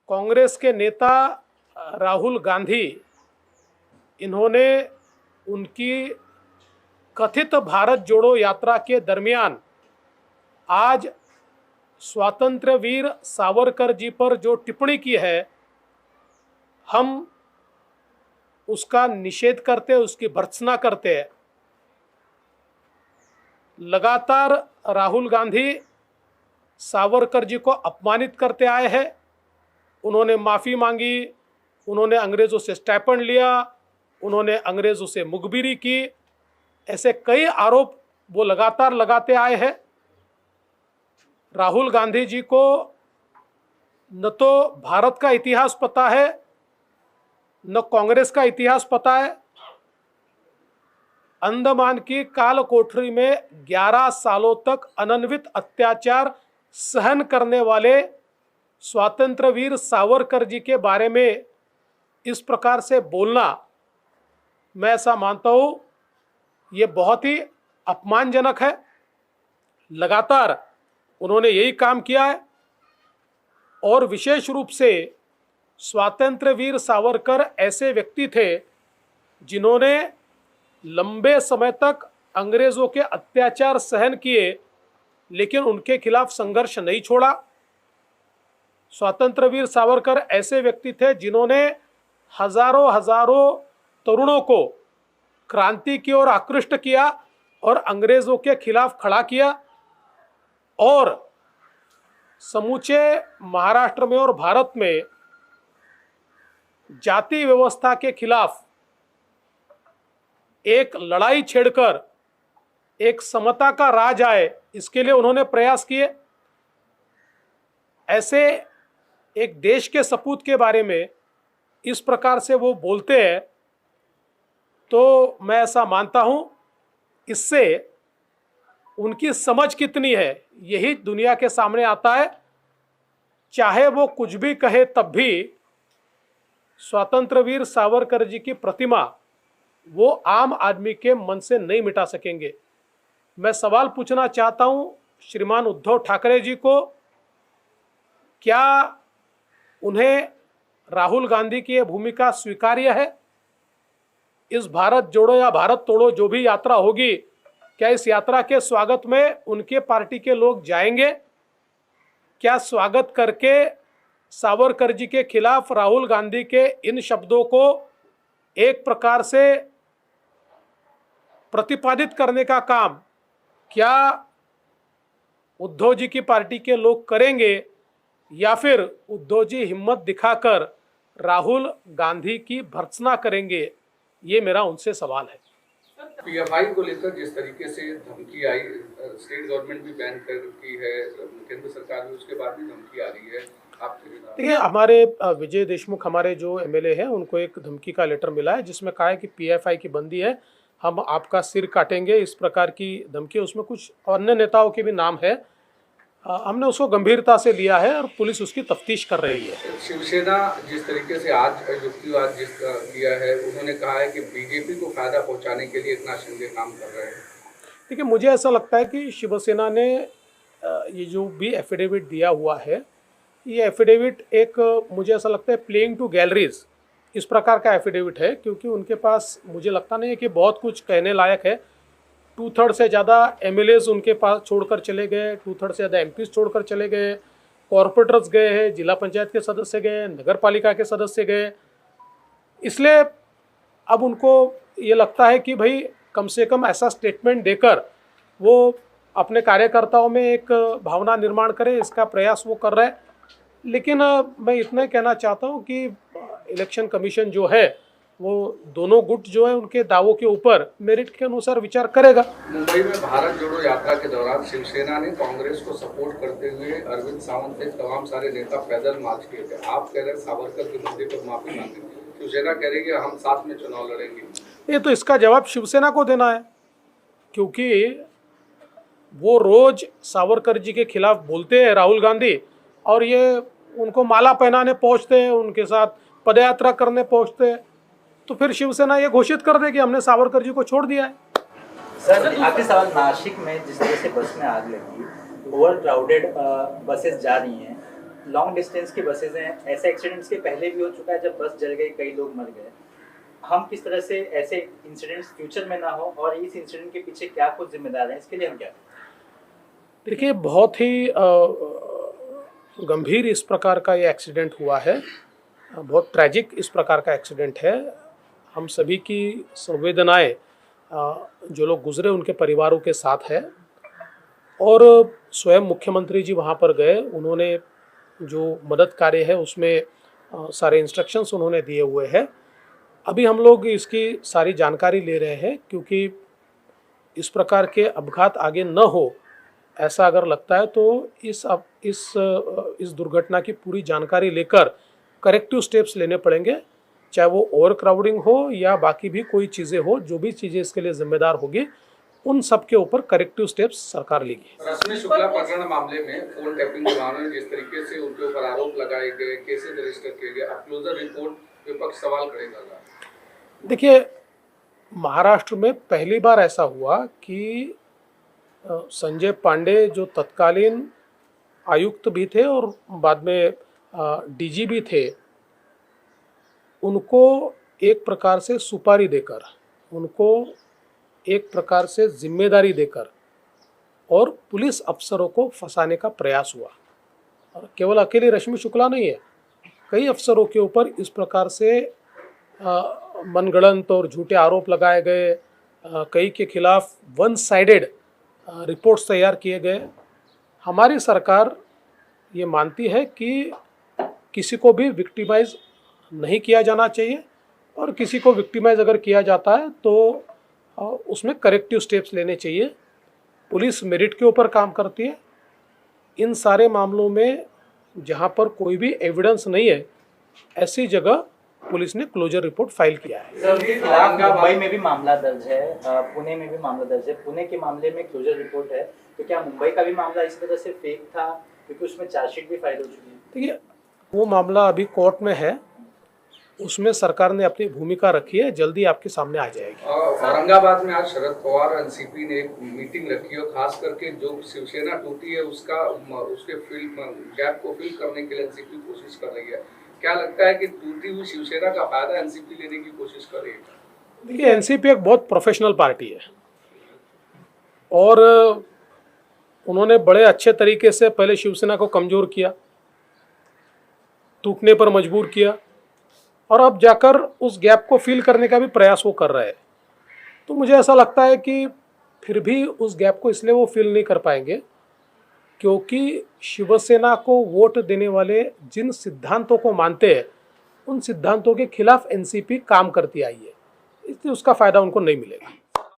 कांग्रेस के नेता राहुल गांधी, इन्होंने उनकी कथित भारत जोड़ो यात्रा के दरमियान आज स्वातंत्र्य वीर सावरकर जी पर जो टिप्पणी की है, हम उसका निषेध करते हैं, उसकी भर्त्सना करते हैं। लगातार राहुल गांधी सावरकर जी को अपमानित करते आए हैं। उन्होंने माफ़ी मांगी, उन्होंने अंग्रेज़ों से स्टाइपेंड लिया, उन्होंने अंग्रेज़ों से मुखबिरी की, ऐसे कई आरोप वो लगातार लगाते आए हैं। राहुल गांधी जी को न तो भारत का इतिहास पता है, न कांग्रेस का इतिहास पता है। अंडमान की काल कोठरी में 11 सालों तक अनन्वित अत्याचार सहन करने वाले स्वातंत्र्य वीर सावरकर जी के बारे में इस प्रकार से बोलना, मैं ऐसा मानता हूँ, ये बहुत ही अपमानजनक है। लगातार उन्होंने यही काम किया है और विशेष रूप से स्वातंत्र्य वीर सावरकर ऐसे व्यक्ति थे जिन्होंने लंबे समय तक अंग्रेज़ों के अत्याचार सहन किए, लेकिन उनके खिलाफ संघर्ष नहीं छोड़ा। स्वातंत्र्य वीर सावरकर ऐसे व्यक्ति थे जिन्होंने हजारों हजारों तरुणों को क्रांति की ओर आकृष्ट किया और अंग्रेज़ों के खिलाफ खड़ा किया, और समूचे महाराष्ट्र में और भारत में जाति व्यवस्था के खिलाफ एक लड़ाई छेड़कर एक समता का राज आए, इसके लिए उन्होंने प्रयास किए। ऐसे एक देश के सपूत के बारे में इस प्रकार से वो बोलते हैं, तो मैं ऐसा मानता हूं, इससे उनकी समझ कितनी है यही दुनिया के सामने आता है। चाहे वो कुछ भी कहे, तब भी स्वतंत्र वीर सावरकर जी की प्रतिमा वो आम आदमी के मन से नहीं मिटा सकेंगे। मैं सवाल पूछना चाहता हूं श्रीमान उद्धव ठाकरे जी को, क्या उन्हें राहुल गांधी की यह भूमिका स्वीकार्य है? इस भारत जोड़ो या भारत तोड़ो जो भी यात्रा होगी, क्या इस यात्रा के स्वागत में उनके पार्टी के लोग जाएंगे? क्या स्वागत करके सावरकर जी के खिलाफ राहुल गांधी के इन शब्दों को एक प्रकार से प्रतिपादित करने का काम क्या उद्धव जी की पार्टी के लोग करेंगे, या फिर उद्धव जी हिम्मत दिखाकर राहुल गांधी की भर्त्सना करेंगे? ये मेरा उनसे सवाल है। पीएफआई को लेकर जिस तरीके से धमकी आई, स्टेट गवर्नमेंट भी बैन कर की है, केंद्र सरकार भी, उसके बाद भी धमकी आ रही है, आप देखिए, हमारे विजय देशमुख हमारे जो एमएलए हैं, उनको एक धमकी का लेटर मिला है जिसमें कहा है कि पीएफआई की बंदी है, हम आपका सिर काटेंगे, इस प्रकार की धमकी। उसमें कुछ अन्य नेताओं के भी नाम है। हमने उसको गंभीरता से लिया है और पुलिस उसकी तफ्तीश कर रही है। शिवसेना जिस तरीके से आज युक्तिवाद किया है, उन्होंने कहा है कि बीजेपी को फायदा पहुंचाने के लिए इतना संजय काम कर रहे हैं। देखिए, मुझे ऐसा लगता है कि शिवसेना ने ये जो भी एफिडेविट दिया हुआ है, ये एफिडेविट एक, मुझे ऐसा लगता है, प्लेइंग टू गैलरीज इस प्रकार का एफिडेविट है, क्योंकि उनके पास मुझे लगता नहीं है कि बहुत कुछ कहने लायक है। 2/3 से ज़्यादा एमएलएज उनके पास छोड़कर चले गए, 2/3 से ज़्यादा एमपीज छोड़कर चले गए, कॉरपोरेटर्स गए हैं, जिला पंचायत के सदस्य गए, नगर पालिका के सदस्य गए। इसलिए अब उनको ये लगता है कि भाई कम से कम ऐसा स्टेटमेंट देकर वो अपने कार्यकर्ताओं में एक भावना निर्माण करें, इसका प्रयास वो कर रहे हैं। लेकिन मैं इतना कहना चाहता हूँ कि इलेक्शन कमीशन जो है वो दोनों गुट जो है उनके दावों के ऊपर मेरिट के अनुसार विचार करेगा। मुंबई में भारत जोड़ो यात्रा के दौरान शिवसेना ने कांग्रेस को सपोर्ट करते हुए अरविंद सावंत सहित तमाम सारे नेता पैदल मार्च किए थे। आप कह रहे हैं सावरकर के मुद्दे पर माफी मांगे, शिवसेना कह रही है हम साथ में चुनाव लड़ेंगे। ये तो इसका जवाब शिवसेना को देना है, क्योंकि वो रोज सावरकर जी के खिलाफ बोलते हैं राहुल गांधी, और ये उनको माला पहनाने पहुंचते हैं, उनके साथ पदयात्रा करने पहुंचते हैं, तो फिर शिवसेना ये घोषित कर दे कि हमने सावरकर जी को छोड़ दिया है। सर, आखिरी सवाल, नासिक में जिस तरह से बस में आग लगी, ओवर क्राउडेड बसेस जा रही हैं, लॉन्ग डिस्टेंस की बसेज हैं, ऐसे एक्सीडेंट्स के पहले भी हो चुका है जब बस जल गई, कई लोग मर गए। हम किस तरह से ऐसे इंसिडेंट्स फ्यूचर में ना हो और इस इंसिडेंट के पीछे क्या कुछ जिम्मेदार हैं, इसके लिए हम क्या करें? देखिए, बहुत ही गंभीर इस प्रकार का ये एक्सीडेंट हुआ है, बहुत ट्रैजिक इस प्रकार का एक्सीडेंट है। हम सभी की संवेदनाएं जो लोग गुजरे उनके परिवारों के साथ है, और स्वयं मुख्यमंत्री जी वहाँ पर गए, उन्होंने जो मदद कार्य है उसमें सारे इंस्ट्रक्शंस उन्होंने दिए हुए हैं। अभी हम लोग इसकी सारी जानकारी ले रहे हैं, क्योंकि इस प्रकार के अपघात आगे न हो ऐसा अगर लगता है तो इस दुर्घटना की पूरी जानकारी लेकर करेक्टिव स्टेप्स लेने पड़ेंगे, चाहे वो ओवर क्राउडिंग हो या बाकी भी कोई चीज़ें हो, जो भी चीज़ें इसके लिए जिम्मेदार होगी उन सब के ऊपर करेक्टिव स्टेप्स सरकार लेगी। रश्मि शुक्ला प्रकरण मामले में फोन टैपिंग के मामले में जिस तरीके से उनके ऊपर आरोप लगाए गए, केसेस रजिस्टर किए गए, अब क्लोजर रिपोर्ट विपक्ष सवाल खड़े कर रहा है। देखिए, महाराष्ट्र में पहली बार ऐसा हुआ कि संजय पांडे जो तत्कालीन आयुक्त भी थे और बाद में डीजी भी थे, उनको एक प्रकार से सुपारी देकर, उनको एक प्रकार से जिम्मेदारी देकर और पुलिस अफसरों को फंसाने का प्रयास हुआ। और केवल अकेली रश्मि शुक्ला नहीं है, कई अफसरों के ऊपर इस प्रकार से मनगढ़ंत और झूठे आरोप लगाए गए, कई के खिलाफ वन साइडेड रिपोर्ट्स तैयार किए गए। हमारी सरकार ये मानती है कि किसी को भी विक्टिमाइज नहीं किया जाना चाहिए, और किसी को विक्टिमाइज अगर किया जाता है तो उसमें करेक्टिव स्टेप्स लेने चाहिए। पुलिस मेरिट के ऊपर काम करती है। इन सारे मामलों में जहां पर कोई भी एविडेंस नहीं है, ऐसी जगह पुलिस ने क्लोजर रिपोर्ट फाइल किया है। सर, उनके खिलाफ मुंबई में भी मामला दर्ज है, पुणे में भी मामला दर्ज है। पुणे के मामले में क्लोजर रिपोर्ट है, तो क्या मुंबई का भी मामला इसी तरह से फेक था, क्योंकि उसमें चार्जशीट भी फाइल हो चुकी है? देखिए, वो मामला अभी कोर्ट में है, उसमें सरकार ने अपनी भूमिका रखी है, जल्दी आपके सामने आ जाएगी। औरंगाबाद में आज शरद पवार एनसीपी ने एक मीटिंग रखी है, खास करके जो शिवसेना टूटी है उसके गैप को फिल करने के लिए एनसीपी कोशिश कर रही है। क्या लगता है कि टूटी हुई शिवसेना का फायदा एनसीपी लेने की कोशिश कर रही है? देखिए, एनसीपी एक बहुत प्रोफेशनल पार्टी है, और उन्होंने बड़े अच्छे तरीके से पहले शिवसेना को कमजोर किया, टूटने पर मजबूर किया, और अब जाकर उस गैप को फिल करने का भी प्रयास वो कर रहे हैं। तो मुझे ऐसा लगता है कि फिर भी उस गैप को इसलिए वो फिल नहीं कर पाएंगे क्योंकि शिवसेना को वोट देने वाले जिन सिद्धांतों को मानते हैं, उन सिद्धांतों के खिलाफ एनसीपी काम करती आई है, इसलिए उसका फायदा उनको नहीं मिलेगा।